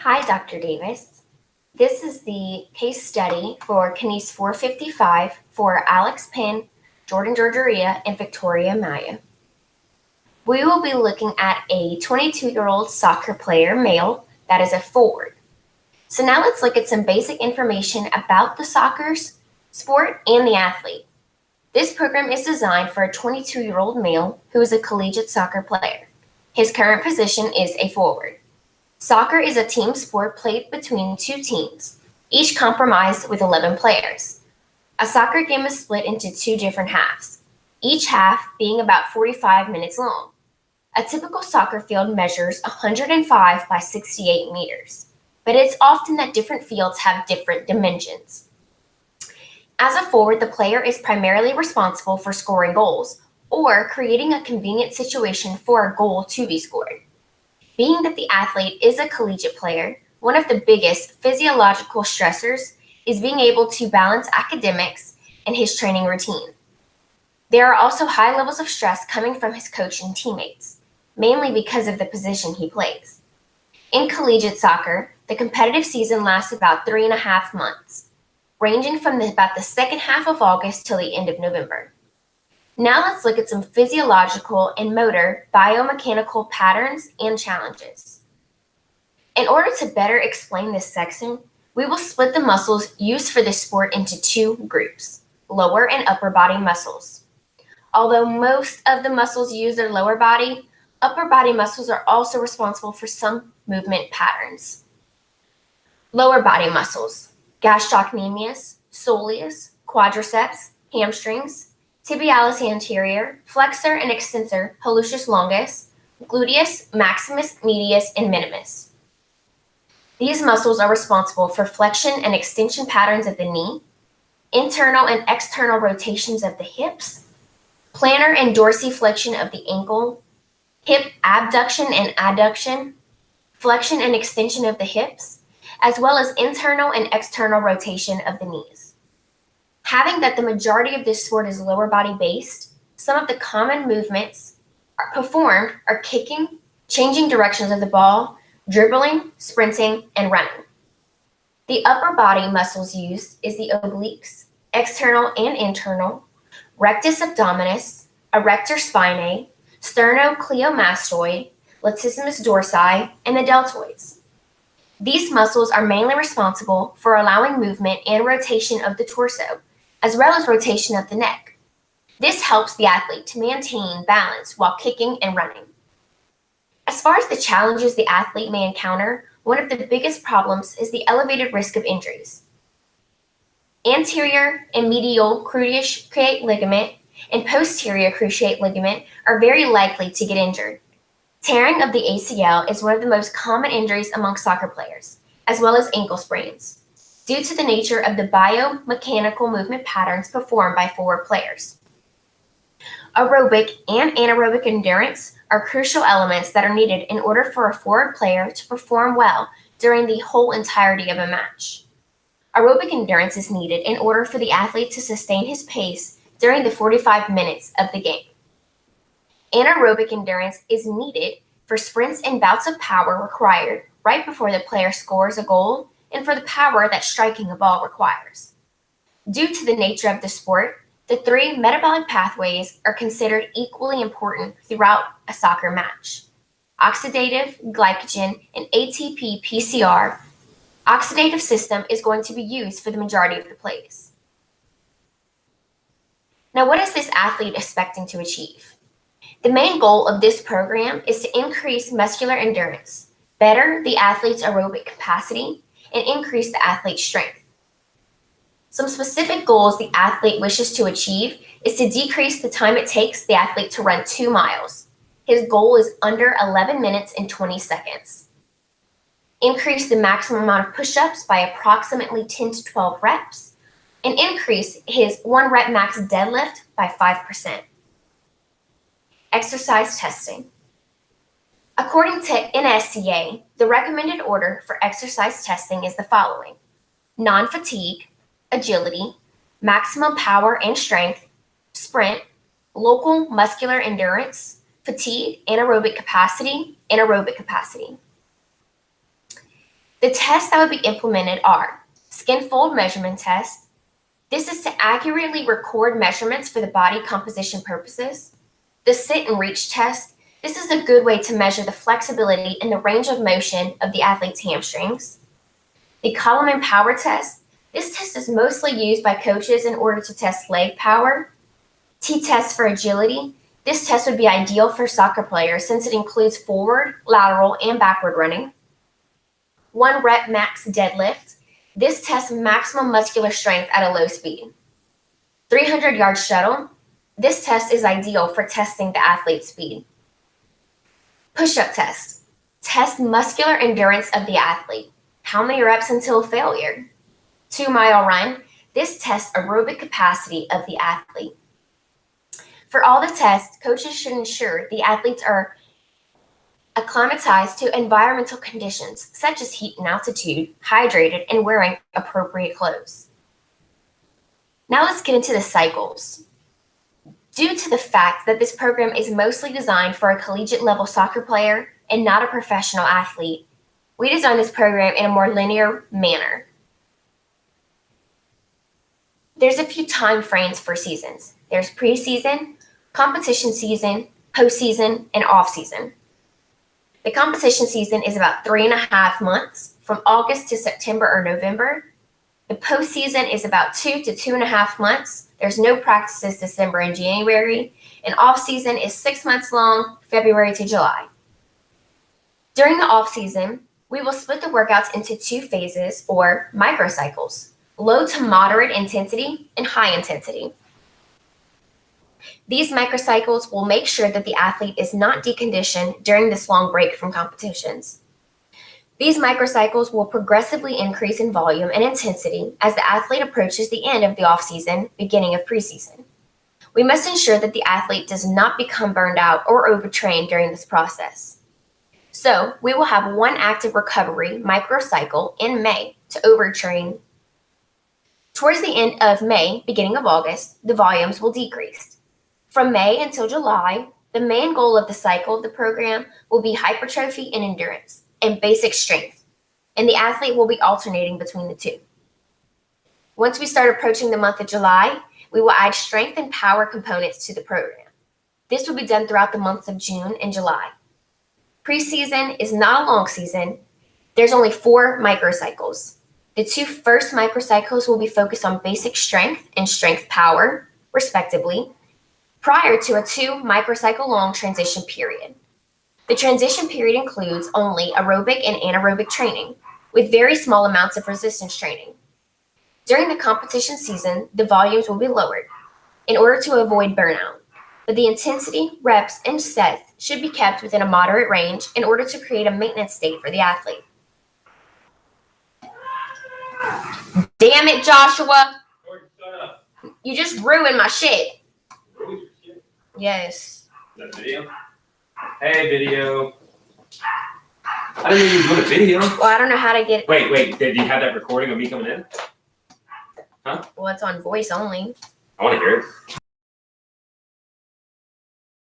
Hi, Dr. Davis. This is the case study for KNES 455 for Alex Penn, Jordan Georgeria, and Victoria Maya. We will be looking at a 22-year-old soccer player, male, that is a forward. So now let's look at some basic information about the soccer sport and the athlete. This program is designed for a 22-year-old male who is a collegiate soccer player. His current position is a forward. Soccer is a team sport played between two teams, each comprised with 11 players. A soccer game is split into two different halves, each half being about 45 minutes long. A typical soccer field measures 105 by 68 meters, but it's often that different fields have different dimensions. As a forward, the player is primarily responsible for scoring goals or creating a convenient situation for a goal to be scored. Being that the athlete is a collegiate player, one of the biggest physiological stressors is being able to balance academics and his training routine. There are also high levels of stress coming from his coach and teammates, mainly because of the position he plays. In collegiate soccer, the competitive season lasts about 3.5 months, ranging from about the second half of August till the end of November. Now let's look at some physiological and motor biomechanical patterns and challenges. In order to better explain this section, we will split the muscles used for this sport into two groups, lower and upper body muscles. Although most of the muscles use their lower body, upper body muscles are also responsible for some movement patterns. Lower body muscles: gastrocnemius, soleus, quadriceps, hamstrings, tibialis anterior, flexor and extensor, hallucis longus, gluteus, maximus, medius, and minimus. These muscles are responsible for flexion and extension patterns of the knee, internal and external rotations of the hips, plantar and dorsiflexion of the ankle, hip abduction and adduction, flexion and extension of the hips, as well as internal and external rotation of the knees. Having that the majority of this sport is lower body based, some of the common movements performed are kicking, changing directions of the ball, dribbling, sprinting, and running. The upper body muscles used is the obliques, external and internal, rectus abdominis, erector spinae, sternocleidomastoid, latissimus dorsi, and the deltoids. These muscles are mainly responsible for allowing movement and rotation of the torso, as well as rotation of the neck. This helps the athlete to maintain balance while kicking and running. As far as the challenges the athlete may encounter, one of the biggest problems is the elevated risk of injuries. Anterior and medial cruciate ligament and posterior cruciate ligament are very likely to get injured. Tearing of the ACL is one of the most common injuries among soccer players, as well as ankle sprains, due to the nature of the biomechanical movement patterns performed by forward players. Aerobic and anaerobic endurance are crucial elements that are needed in order for a forward player to perform well during the whole entirety of a match. Aerobic endurance is needed in order for the athlete to sustain his pace during the 45 minutes of the game. Anaerobic endurance is needed for sprints and bouts of power required right before the player scores a goal and for the power that striking a ball requires. Due to the nature of the sport, the three metabolic pathways are considered equally important throughout a soccer match: oxidative, glycogen, and ATP PCR. Oxidative system is going to be used for the majority of the plays. Now, what is this athlete expecting to achieve? The main goal of this program is to increase muscular endurance, better the athlete's aerobic capacity, and increase the athlete's strength. Some specific goals the athlete wishes to achieve is to decrease the time it takes the athlete to run 2 miles. His goal is under 11 minutes and 20 seconds. Increase the maximum amount of push-ups by approximately 10 to 12 reps, and increase his 1 rep max deadlift by 5%. Exercise testing. According to NSCA, the recommended order for exercise testing is the following: non-fatigue, agility, maximum power and strength, sprint, local muscular endurance, fatigue, anaerobic capacity, The tests that would be implemented are skin fold measurement test. This is to accurately record measurements for the body composition purposes. The sit and reach test. This is a good way to measure the flexibility and the range of motion of the athlete's hamstrings. The column and power test. This test is mostly used by coaches in order to test leg power. T-test for agility. This test would be ideal for soccer players since it includes forward, lateral, and backward running. 1 rep max deadlift. This tests maximum muscular strength at a low speed. 300-yard shuttle. This test is ideal for testing the athlete's speed. Push-up test. Test muscular endurance of the athlete. How many reps until failure? 2-mile run. This tests aerobic capacity of the athlete. For all the tests, coaches should ensure the athletes are acclimatized to environmental conditions such as heat and altitude, hydrated, and wearing appropriate clothes. Now let's get into the cycles. Due to the fact that this program is mostly designed for a collegiate level soccer player and not a professional athlete, we designed this program in a more linear manner. There's a few time frames for seasons. There's preseason, competition season, postseason, and off-season. The competition season is about 3.5 months, from August to September or November. The postseason is about 2 to 2.5 months. There's no practices December and January. And off-season is 6 months long, February to July. During the off-season, we will split the workouts into 2 phases or microcycles, low to moderate intensity and high intensity. These microcycles will make sure that the athlete is not deconditioned during this long break from competitions. These microcycles will progressively increase in volume and intensity as the athlete approaches the end of the off-season, beginning of preseason. We must ensure that the athlete does not become burned out or overtrained during this process. So, we will have 1 active recovery microcycle in May to overtrain. Towards the end of May, beginning of August, the volumes will decrease. From May until July, the main goal of the cycle of the program will be hypertrophy and endurance, and basic strength, and the athlete will be alternating between the 2. Once we start approaching the month of July, we will add strength and power components to the program. This will be done throughout the months of June and July. Preseason is not a long season. There's only 4 microcycles. The 2 first microcycles will be focused on basic strength and strength power, respectively, prior to a 2 microcycle long transition period. The transition period includes only aerobic and anaerobic training, with very small amounts of resistance training. During the competition season, the volumes will be lowered in order to avoid burnout, but the intensity, reps, and sets should be kept within a moderate range in order to create a maintenance state for the athlete. Damn it, Joshua! You just ruined my shit. Yes. Is that video? Hey, video. I didn't know you were doing a video. Well, I don't know how to get. Wait. Did you have that recording of me coming in? Huh? Well, it's on voice only. I want to hear it.